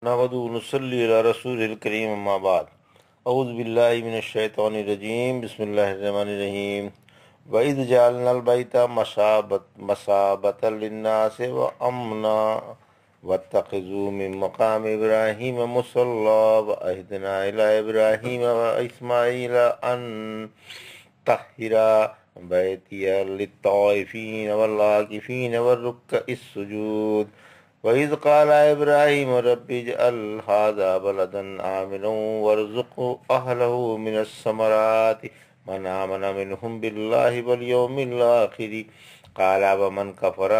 نحمدہ ونصلی علی رسول الکریم اما بعد اعوذ باللہ من الشیطان الرجیم بسم اللہ الرحمن الرحیم وَإِذْ جَعَلْنَا الْبَيْتَ مَثَابَةً لِلنَّاسِ وَأَمْنًا وَاتَّخِذُوا مِن مَّقَامِ إِبْرَاهِيمَ مُصَلًّى وَعَهِدْنَا إِلَىٰ إِبْرَاهِيمَ وَإِسْمَاعِيلَ أَن طَهِّرَا بَيْتِيَ لِلطَّائِفِينَ وَالْعَاكِفِينَ وَالرُّكَّعِ السُّجُودِ وَإِذْ قَالَ إِبْرَاهِيمُ رَبِّ اجْعَلْ هَٰذَا بَلَدًا آمِنًا وَارْزُقْ أَهْلَهُ مِنَ الثَّمَرَاتِ مَنْ آمَنَ مِنْهُم بِاللَّهِ وَالْيَوْمِ الْآخِرِ قَالَ وَمَنْ كَفَرَ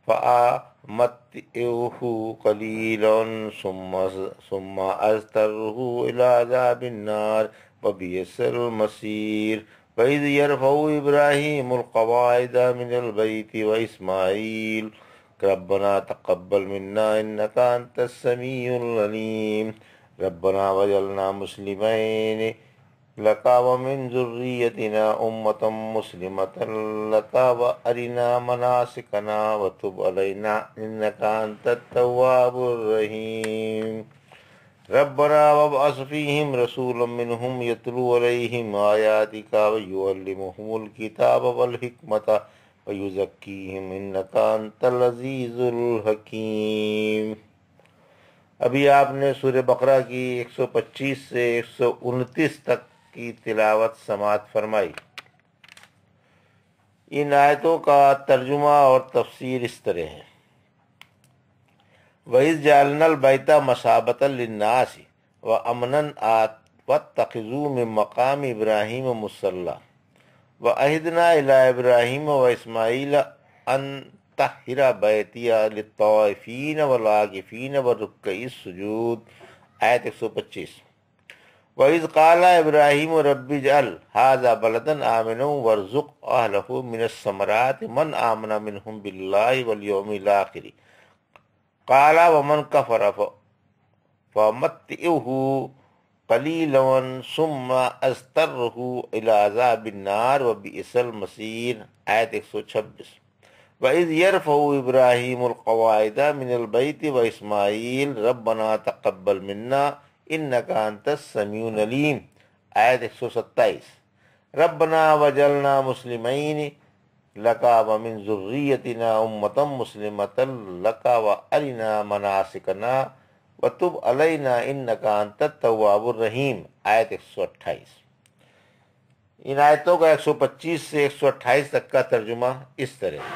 فَأُمَتِّعُهُ قَلِيلًا ثُمَّ أَضْطَرُّهُ إِلَىٰ عَذَابِ النَّارِ وَبِئْسَ الْمَصِيرُ وَإِذْ يَرْفَعُ إِبْرَاهِيمُ الْقَوَاعِدَ مِنَ الْبَيْتِ وَإِسْمَاعِيلُ ربنا تقبل منا انك انت السميع العليم ربنا وجعلنا مسلمين لك ومن ذريتنا امة مسلمة لك وارنا مناسكنا وتب علينا انك انت التواب الرحيم ربنا وابعث فيهم رسولا منهم يتلو عليهم آياتك ويعلمهم الكتاب والحكمة وَيُزَكِّيهِمْ إِنَّكَ أَنْتَ الْعَزِيزُ الْحَكِيمُ۔ ابھی آپ نے سورہ بقرہ کی 125 سے 129 تک کی تلاوت سماعت فرمائی۔ ان آیتوں کا ترجمہ اور تفسیر اس طرح ہے۔ وَإِذْ جَعَلْنَا الْبَيْتَ مَثَابَةً لِلنَّاسِ وَأَمْنًا وَاتَّخِذُوا مِن مَّقَامِ إِبْرَاهِيمَ مُصَلًّى وَعَهِدْنَا إِلَىٰ إِبْرَاهِيمَ وَإِسْمَاعِيلَ أَن طَهِّرَ بَيْتِيَ لِلطَّائِفِينَ وَالْعَاكِفِينَ وَالرُّكَّعِ السُّجُودِ آیت 125۔ وَإِذْ قَالَ إِبْرَاهِيمُ رَبِّ اجْعَلْ هَٰذَا بَلَدًا آمِنًا وَارْزُقْ أَهْلَهُ مِنَ الثَّمَرَاتِ مَنْ آمَنَ مِنْهُم بِاللَّهِ وَالْيَوْمِ الْآخِرِ قَالَ وَمَنْ كَفَرَ فَأُمَتِّعُهُ قَلِيلًا ثُمَّ أَضْطَرُّهُ إِلَىٰ عَذَابِ النَّارِ وَبِئْسَ الْمَصِيرُ آیت 126۔ وَإِذْ يَرْفَعُ إِبْرَاهِيمُ الْقَوَاعِدَ مِنَ الْبَيْتِ وَإِسْمَاعِيلُ رَبَّنَا تَقَبَّلْ مِنَّا إِنَّكَ أَنْتَ السَّمِيعُ الْعَلِيمُ آیت 127۔ رَبَّنَا وَاجْعَلْنَا مُسْلِمَيْنِ لَكَ وَمِنْ ذُرِّيَّتِنَا أُمَّةً مُّسْلِمَةً لَكَ وَأَرِنَا مَنَاسِكَنَا وَتُبْ عَلَيْنَا إِنَّكَ أَنْتَ التَّوَّابُ الرَّحِيمُ آیت 128۔ ان آیتوں کا 125 سے 128 تک کا ترجمہ اس طرح ہے۔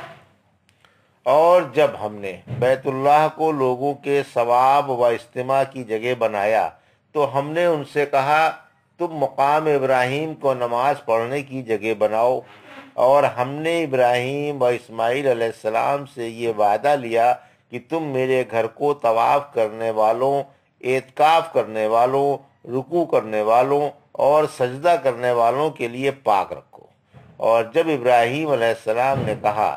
اور جب ہم نے بیت اللہ کو لوگوں کے ثواب و اجتماع کی جگہ بنایا تو ہم نے ان سے کہا تم مقام ابراہیم کو نماز پڑھنے کی جگہ بناؤ، اور ہم نے ابراہیم و اسماعیل علیہ السلام سے یہ وعدہ لیا کہ تم میرے گھر کو طواف کرنے والوں، اعتکاف کرنے والوں، رکوع کرنے والوں اور سجدہ کرنے والوں کے لیے پاک رکھو۔ اور جب ابراہیم علیہ السلام نے کہا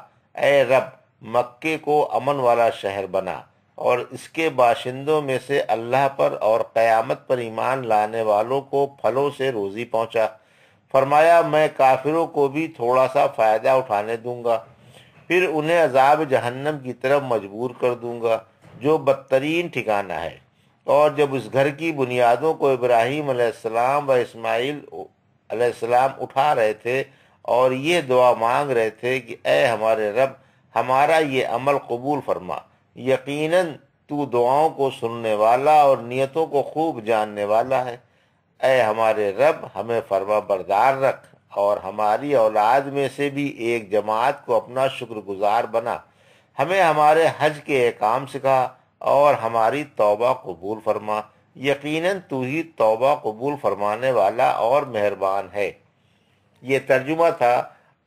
اے رب مکے کو امن والا شہر بنا اور اس کے باشندوں میں سے اللہ پر اور قیامت پر ایمان لانے والوں کو پھلوں سے روزی پہنچا، فرمایا میں کافروں کو بھی تھوڑا سا فائدہ اٹھانے دوں گا، پھر انہیں عذاب جہنم کی طرف مجبور کر دوں گا جو بدترین ٹھکانہ ہے۔ اور جب اس گھر کی بنیادوں کو ابراہیم علیہ السلام و اسماعیل علیہ السلام اٹھا رہے تھے اور یہ دعا مانگ رہے تھے کہ اے ہمارے رب ہمارا یہ عمل قبول فرما، یقیناً تو دعاؤں کو سننے والا اور نیتوں کو خوب جاننے والا ہے، اے ہمارے رب ہمیں فرما بردار رکھ اور ہماری اولاد میں سے بھی ایک جماعت کو اپنا شکر گزار بنا، ہمیں ہمارے حج کے احکام سکھا اور ہماری توبہ قبول فرما، یقیناً تو ہی توبہ قبول فرمانے والا اور مہربان ہے۔ یہ ترجمہ تھا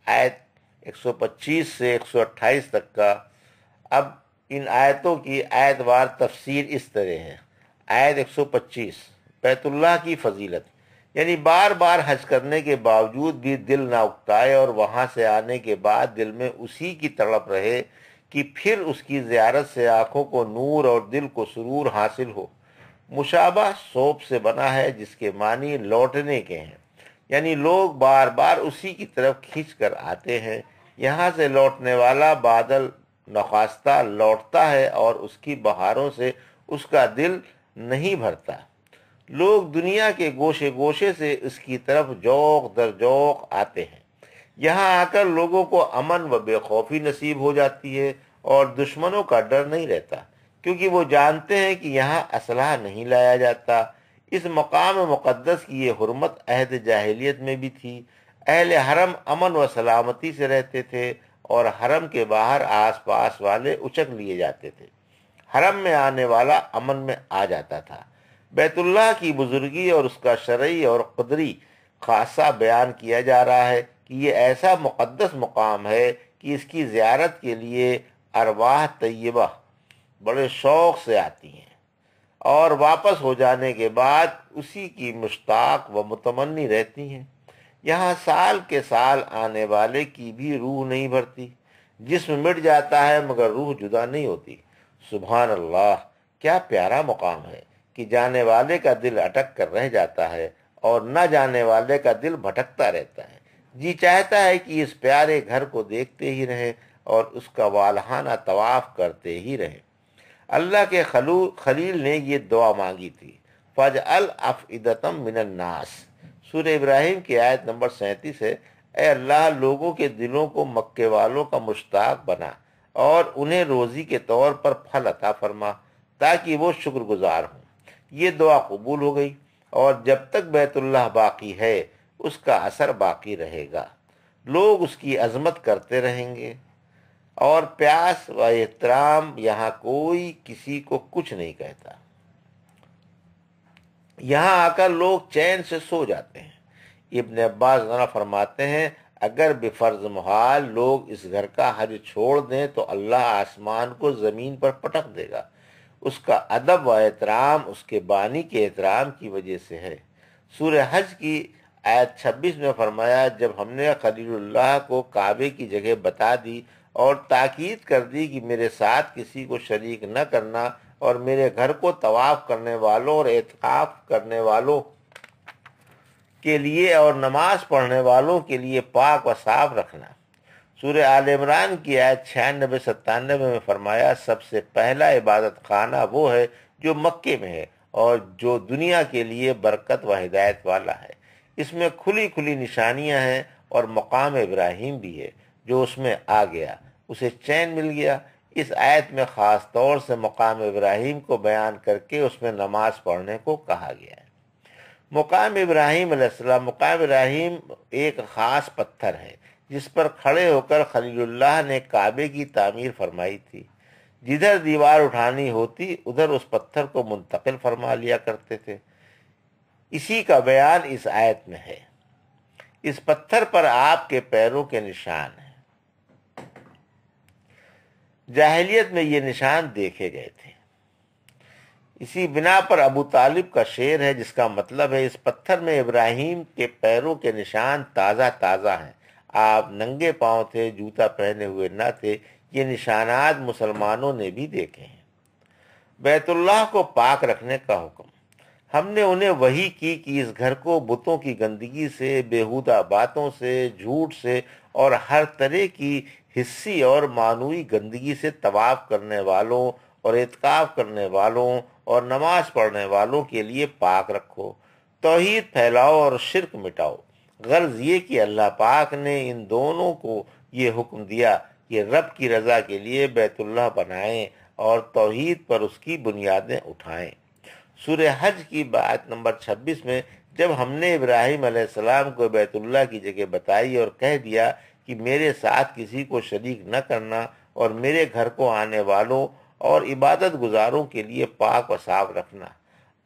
آیت 125 سے 128 تک کا۔ اب ان آیتوں کی آیت وار تفسیر اس طرح ہے۔ آیت 125 بیت اللہ کی فضیلت، یعنی بار بار حج کرنے کے باوجود بھی دل نہ اکتائے اور وہاں سے آنے کے بعد دل میں اسی کی تڑپ رہے کہ پھر اس کی زیارت سے آنکھوں کو نور اور دل کو سرور حاصل ہو۔ مشابہ صوب سے بنا ہے جس کے معنی لوٹنے کے ہیں، یعنی لوگ بار بار اسی کی طرف کھینچ کر آتے ہیں۔ یہاں سے لوٹنے والا بادل نخواستہ لوٹتا ہے اور اس کی بہاروں سے اس کا دل نہیں بھرتا۔ لوگ دنیا کے گوشے گوشے سے اس کی طرف جوق در جوق آتے ہیں۔ یہاں آ کر لوگوں کو امن و بے خوفی نصیب ہو جاتی ہے اور دشمنوں کا ڈر نہیں رہتا، کیونکہ وہ جانتے ہیں کہ یہاں اسلحہ نہیں لایا جاتا۔ اس مقام مقدس کی یہ حرمت عہد جاہلیت میں بھی تھی۔ اہل حرم امن و سلامتی سے رہتے تھے اور حرم کے باہر آس پاس والے اچک لیے جاتے تھے۔ حرم میں آنے والا امن میں آ جاتا تھا۔ بیت اللہ کی بزرگی اور اس کا شرعی اور قدری خاصہ بیان کیا جا رہا ہے کہ یہ ایسا مقدس مقام ہے کہ اس کی زیارت کے لیے ارواح طیبہ بڑے شوق سے آتی ہیں اور واپس ہو جانے کے بعد اسی کی مشتاق و متمنی رہتی ہیں۔ یہاں سال کے سال آنے والے کی بھی روح نہیں بھرتی۔ جسم مٹ جاتا ہے مگر روح جدا نہیں ہوتی۔ سبحان اللہ، کیا پیارا مقام ہے کہ جانے والے کا دل اٹک کر رہ جاتا ہے اور نہ جانے والے کا دل بھٹکتا رہتا ہے۔ جی چاہتا ہے کہ اس پیارے گھر کو دیکھتے ہی رہیں اور اس کا والہانہ طواف کرتے ہی رہیں۔ اللہ کے خلیل نے یہ دعا مانگی تھی، فَاجْعَلْ أَفْئِدَةً مِّنَ النَّاسِ۔ سورہ ابراہیم کی آیت نمبر 37 ہے، اے اللہ لوگوں کے دلوں کو مکے والوں کا مشتاق بنا اور انہیں روزی کے طور پر پھل عطا فرما تاکہ وہ شکر گزار ہوں۔ یہ دعا قبول ہو گئی، اور جب تک بیت اللہ باقی ہے اس کا اثر باقی رہے گا۔ لوگ اس کی عظمت کرتے رہیں گے اور پیاس و احترام یہاں کوئی کسی کو کچھ نہیں کہتا۔ یہاں آ کر لوگ چین سے سو جاتے ہیں۔ ابن عباس ذرا فرماتے ہیں، اگر بفرض محال لوگ اس گھر کا حج چھوڑ دیں تو اللہ آسمان کو زمین پر پٹک دے گا۔ اس کا ادب و احترام اس کے بانی کے احترام کی وجہ سے ہے۔ سورہ حج کی آیت 26 میں فرمایا، جب ہم نے خلیل اللہ کو کعبے کی جگہ بتا دی اور تاکید کر دی کہ میرے ساتھ کسی کو شریک نہ کرنا اور میرے گھر کو طواف کرنے والوں اور اعتکاف کرنے والوں کے لیے اور نماز پڑھنے والوں کے لیے پاک و صاف رکھنا۔ سورہ آل عمران کی آیت 96-97 میں فرمایا، سب سے پہلا عبادت خانہ وہ ہے جو مکے میں ہے اور جو دنیا کے لیے برکت و ہدایت والا ہے۔ اس میں کھلی کھلی نشانیاں ہیں اور مقام ابراہیم بھی ہے جو اس میں آ گیا، اسے چین مل گیا۔ اس آیت میں خاص طور سے مقام ابراہیم کو بیان کر کے اس میں نماز پڑھنے کو کہا گیا ہے۔ مقام ابراہیم علیہ السلام، مقام ابراہیم ایک خاص پتھر ہے جس پر کھڑے ہو کر خلیل اللہ نے کعبے کی تعمیر فرمائی تھی۔ جدھر دیوار اٹھانی ہوتی ادھر اس پتھر کو منتقل فرما لیا کرتے تھے۔ اسی کا بیان اس آیت میں ہے۔ اس پتھر پر آپ کے پیروں کے نشان ہیں۔ جاہلیت میں یہ نشان دیکھے گئے تھے۔ اسی بنا پر ابو طالب کا شعر ہے جس کا مطلب ہے، اس پتھر میں ابراہیم کے پیروں کے نشان تازہ تازہ ہیں۔ آپ ننگے پاؤں تھے، جوتا پہنے ہوئے نہ تھے۔ یہ نشانات مسلمانوں نے بھی دیکھے ہیں۔ بیت اللہ کو پاک رکھنے کا حکم، ہم نے انہیں وحی کی کہ اس گھر کو بتوں کی گندگی سے، بیہودہ باتوں سے، جھوٹ سے اور ہر طرح کی حسی اور معنوی گندگی سے طواف کرنے والوں اور اعتکاف کرنے والوں اور نماز پڑھنے والوں کے لیے پاک رکھو۔ توحید پھیلاؤ اور شرک مٹاؤ۔ غرض یہ کہ اللہ پاک نے ان دونوں کو یہ حکم دیا کہ رب کی رضا کے لیے بیت اللہ بنائیں اور توحید پر اس کی بنیادیں اٹھائیں۔ سورہ حج کی آیت نمبر 26 میں جب ہم نے ابراہیم علیہ السلام کو بیت اللہ کی جگہ بتائی اور کہہ دیا کہ میرے ساتھ کسی کو شریک نہ کرنا اور میرے گھر کو آنے والوں اور عبادت گزاروں کے لیے پاک و صاف رکھنا،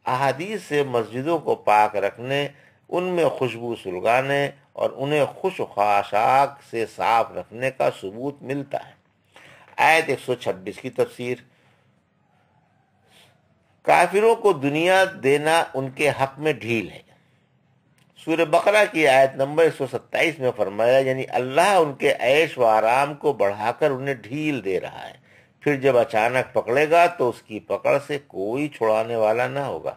احادیث سے مسجدوں کو پاک رکھنے، ان میں خوشبو سلگانے اور انہیں خوش و خاشاک سے صاف رکھنے کا ثبوت ملتا ہے۔ آیت 126 کی تفسیر، کافروں کو دنیا دینا ان کے حق میں ڈھیل ہے۔ سورہ بقرہ کی آیت نمبر 127 میں فرمایا، یعنی اللہ ان کے عیش و آرام کو بڑھا کر انہیں ڈھیل دے رہا ہے، پھر جب اچانک پکڑے گا تو اس کی پکڑ سے کوئی چھڑانے والا نہ ہوگا۔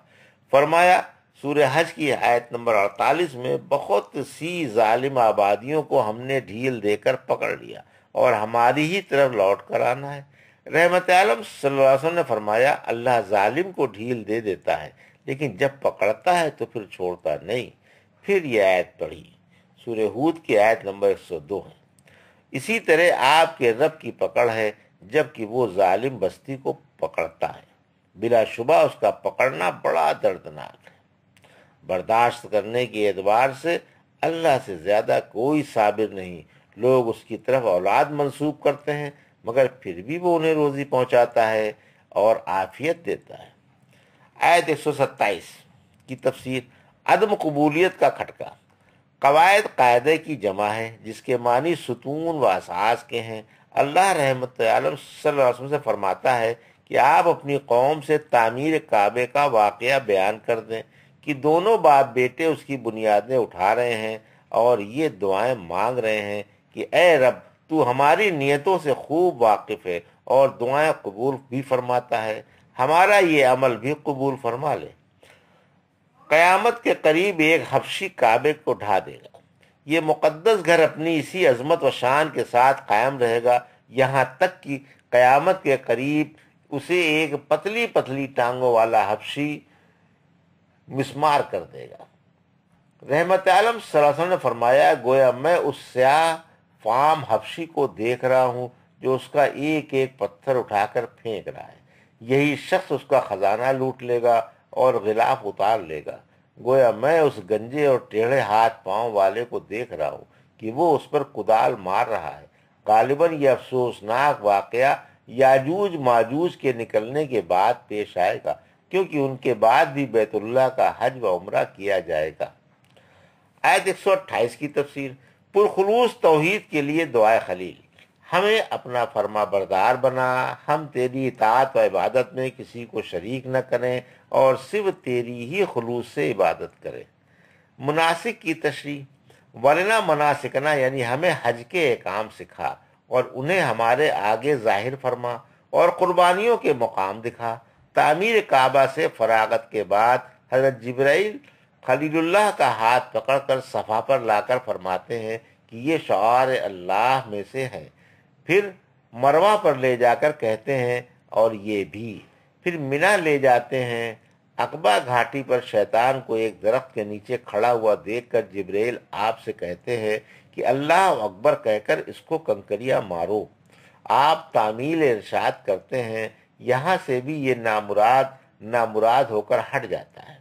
فرمایا سورہ حج کی آیت نمبر 48 میں، بہت سی ظالم آبادیوں کو ہم نے ڈھیل دے کر پکڑ لیا اور ہماری ہی طرف لوٹ کر آنا ہے۔ رحمت عالم صلی اللہ علیہ وسلم نے فرمایا اللہ ظالم کو ڈھیل دے دیتا ہے لیکن جب پکڑتا ہے تو پھر چھوڑتا نہیں۔ پھر یہ آیت پڑھی، سورہ ہود کی آیت نمبر 102 ہے۔ اسی طرح آپ کے رب کی پکڑ ہے جب کہ وہ ظالم بستی کو پکڑتا ہے، بلا شبہ اس کا پکڑنا بڑا دردناک ہے۔ برداشت کرنے کے اعتبار سے اللہ سے زیادہ کوئی صابر نہیں۔ لوگ اس کی طرف اولاد منسوب کرتے ہیں مگر پھر بھی وہ انہیں روزی پہنچاتا ہے اور عافیت دیتا ہے۔ آیت 127 کی تفسیر، عدم قبولیت کا کھٹکا۔ قواعد قاعدے کی جمع ہے جس کے معنی ستون و اساس کے ہیں۔ اللہ رحمت عالم صلی اللہ علیہ وسلم سے فرماتا ہے کہ آپ اپنی قوم سے تعمیر کعبے کا واقعہ بیان کر دیں کہ دونوں باپ بیٹے اس کی بنیادیں اٹھا رہے ہیں اور یہ دعائیں مانگ رہے ہیں کہ اے رب تو ہماری نیتوں سے خوب واقف ہے اور دعائیں قبول بھی فرماتا ہے، ہمارا یہ عمل بھی قبول فرما لے۔ قیامت کے قریب ایک حبشی کعبے کو ڈھا دے گا۔ یہ مقدس گھر اپنی اسی عظمت و شان کے ساتھ قائم رہے گا یہاں تک کہ قیامت کے قریب اسے ایک پتلی پتلی ٹانگوں والا حبشی مسمار کر دے گا۔ رحمت عالم صلی اللہ علیہ وسلم نے فرمایا گویا میں اس سیاہ فام حبشی کو دیکھ رہا ہوں جو اس کا ایک ایک پتھر اٹھا کر پھینک رہا ہے۔ یہی شخص اس کا خزانہ لوٹ لے گا اور غلاف اتار لے گا۔ گویا میں اس گنجے اور ٹیڑھے ہاتھ پاؤں والے کو دیکھ رہا ہوں کہ وہ اس پر کدال مار رہا ہے۔ غالباً یہ افسوسناک واقعہ یاجوج ماجوج کے نکلنے کے بعد پیش آئے گا کیونکہ ان کے بعد بھی بیت اللہ کا حج و عمرہ کیا جائے گا۔ آیت 128 کی تفسیر، پرخلوص توحید کے لیے دعائے خلیل۔ ہمیں اپنا فرما بردار بنا، ہم تیری اطاعت و عبادت میں کسی کو شریک نہ کریں اور صرف تیری ہی خلوص سے عبادت کریں۔ مناسک کی تشریح، ولنا مناسکنا یعنی ہمیں حج کے احکام سکھا اور انہیں ہمارے آگے ظاہر فرما اور قربانیوں کے مقام دکھا۔ تعمیر کعبہ سے فراغت کے بعد حضرت جبرائیل خلیل اللہ کا ہاتھ پکڑ کر صفا پر لا کر فرماتے ہیں کہ یہ شعائر اللہ میں سے ہے، پھر مروہ پر لے جا کر کہتے ہیں اور یہ بھی، پھر مینا لے جاتے ہیں۔ عقبہ گھاٹی پر شیطان کو ایک درخت کے نیچے کھڑا ہوا دیکھ کر جبرائیل آپ سے کہتے ہیں کہ اللہ اکبر کہہ کر اس کو کنکریاں مارو۔ آپ تعمیل ارشاد کرتے ہیں یہاں سے بھی یہ نامراد ہو کر ہٹ جاتا ہے۔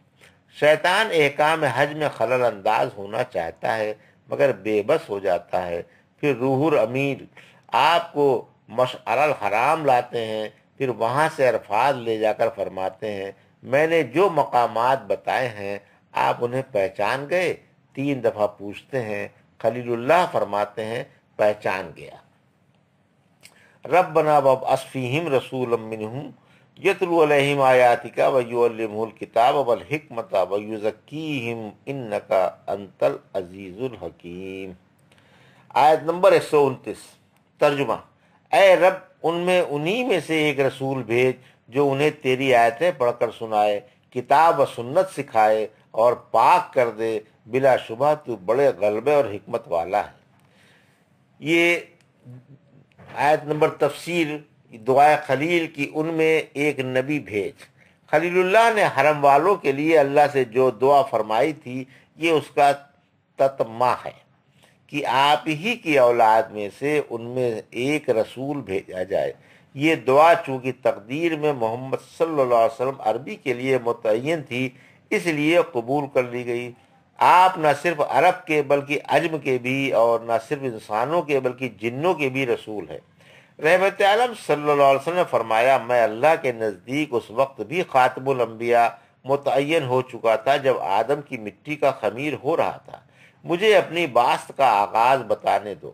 شیطان احکام حج میں خلل انداز ہونا چاہتا ہے مگر بے بس ہو جاتا ہے۔ پھر روح الامین آپ کو مشعر الحرام لاتے ہیں، پھر وہاں سے عرفات لے جا کر فرماتے ہیں میں نے جو مقامات بتائے ہیں آپ انہیں پہچان گئے؟ 3 دفعہ پوچھتے ہیں، خلیل اللہ فرماتے ہیں پہچان گیا۔ ربنا وابعث فیہم رسولا منہم یتلو علیہم آیاتک ویعلمہم الکتاب والحکمۃ ویزکیہم انک انت العزیز الحکیم۔ آیت نمبر 129، ترجمہ، اے رب ان میں انہی میں سے ایک رسول بھیج جو انہیں تیری آیتیں پڑھ کر سنائے، کتاب و سنت سکھائے اور پاک کر دے، بلا شبہ تو بڑے غلبے اور حکمت والا ہے۔ یہ آیت نمبر تفسیر دعائے خلیل کی، ان میں ایک نبی بھیج۔ خلیل اللہ نے حرم والوں کے لیے اللہ سے جو دعا فرمائی تھی یہ اس کا تتمہ ہے کہ آپ ہی کی اولاد میں سے ان میں ایک رسول بھیجا جائے۔ یہ دعا چونکہ تقدیر میں محمد صلی اللہ علیہ وسلم عربی کے لیے متعین تھی اس لیے قبول کر لی گئی۔ آپ نہ صرف عرب کے بلکہ عجم کے بھی، اور نہ صرف انسانوں کے بلکہ جنوں کے بھی رسول ہیں۔ رحمت عالم صلی اللہ علیہ وسلم نے فرمایا میں اللہ کے نزدیک اس وقت بھی خاتم الانبیاء متعین ہو چکا تھا جب آدم کی مٹی کا خمیر ہو رہا تھا۔ مجھے اپنی باسط کا آغاز بتانے دو۔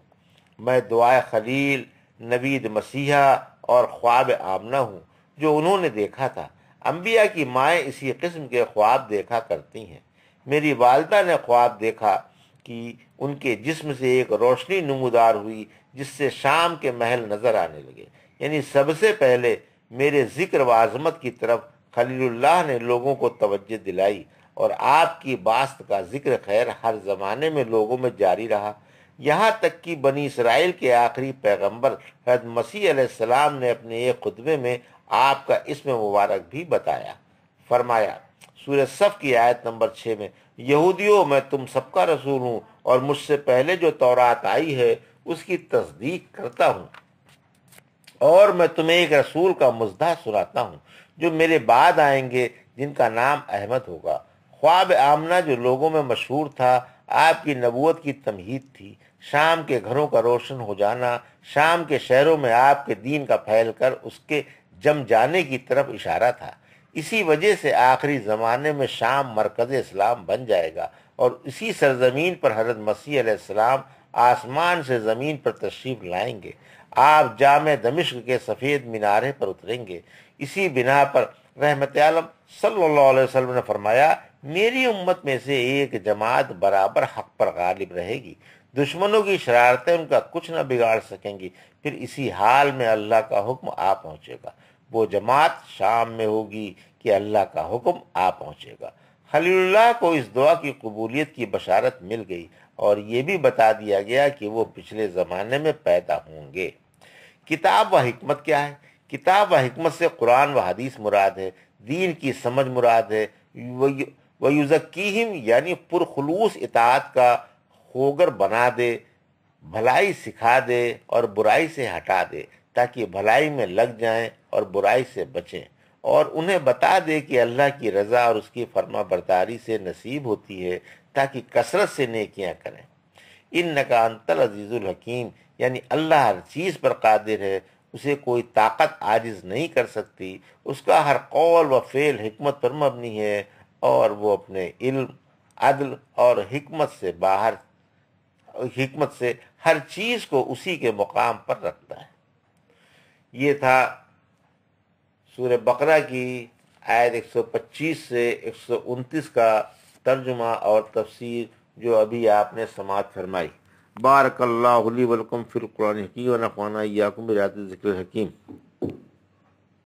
میں دعائے خلیل، نوید مسیحا اور خواب آمنہ ہوں جو انہوں نے دیکھا تھا۔ انبیاء کی مائیں اسی قسم کے خواب دیکھا کرتی ہیں۔ میری والدہ نے خواب دیکھا کہ ان کے جسم سے ایک روشنی نمودار ہوئی جس سے شام کے محل نظر آنے لگے۔ یعنی سب سے پہلے میرے ذکر و عظمت کی طرف خلیل اللہ نے لوگوں کو توجہ دلائی اور آپ کی باسط کا ذکر خیر ہر زمانے میں لوگوں میں جاری رہا۔ یہاں تک کہ بنی اسرائیل کے آخری پیغمبر حضرت مسیح علیہ السلام نے اپنے ایک خطبے میں آپ کا اسم مبارک بھی بتایا. فرمایا سورہ صف کی آیت نمبر 6 میں، یہودیوں میں تم سب کا رسول ہوں اور مجھ سے پہلے جو تورات آئی ہے اس کی تصدیق کرتا ہوں، اور میں تمہیں ایک رسول کا مزدہ سناتا ہوں جو میرے بعد آئیں گے جن کا نام احمد ہوگا. خواب آمنہ جو لوگوں میں مشہور تھا آپ کی نبوت کی تمہید تھی. شام کے گھروں کا روشن ہو جانا شام کے شہروں میں آپ کے دین کا پھیل کر اس کے جم جانے کی طرف اشارہ تھا. اسی وجہ سے آخری زمانے میں شام مرکز اسلام بن جائے گا، اور اسی سرزمین پر حضرت مسیح علیہ السلام آسمان سے زمین پر تشریف لائیں گے. آپ جامع دمشق کے سفید مینارے پر اتریں گے. اسی بنا پر رحمت عالم صلی اللہ علیہ وسلم نے فرمایا، میری امت میں سے ایک جماعت برابر حق پر غالب رہے گی، دشمنوں کی شرارتیں ان کا کچھ نہ بگاڑ سکیں گی. پھر اسی حال میں اللہ کا حکم آ پہنچے گا. وہ جماعت شام میں ہوگی کہ اللہ کا حکم آ پہنچے گا. خلیل اللہ کو اس دعا کی قبولیت کی بشارت مل گئی، اور یہ بھی بتا دیا گیا کہ وہ پچھلے زمانے میں پیدا ہوں گے. کتاب و حکمت کیا ہے؟ کتاب و حکمت سے قرآن و حدیث مراد ہے، دین کی سمجھ مراد ہے. وَيُزَكِّيهِمْ یعنی پرخلوص اطاعت کا خوگر بنا دے، بھلائی سکھا دے اور برائی سے ہٹا دے تاکہ بھلائی میں لگ جائیں اور برائی سے بچیں، اور انہیں بتا دے کہ اللہ کی رضا اور اس کی فرما برداری سے نصیب ہوتی ہے تاکہ کثرت سے نیکیاں کریں. انکا انت العزیز الحکیم یعنی اللہ ہر چیز پر قادر ہے، اسے کوئی طاقت عاجز نہیں کر سکتی. اس کا ہر قول و فعل حکمت پر مبنی ہے، اور وہ اپنے علم، عدل اور حکمت سے ہر چیز کو اسی کے مقام پر رکھتا ہے. یہ تھا سورہ بقرہ کی آیت 125 سے 129 کا ترجمہ اور تفسیر جو ابھی آپ نے سماعت فرمائی. بارک اللہ لی ولکم فی القرآن الحکیم ونفعنا ایاکم بآیات الذکر الحکیم.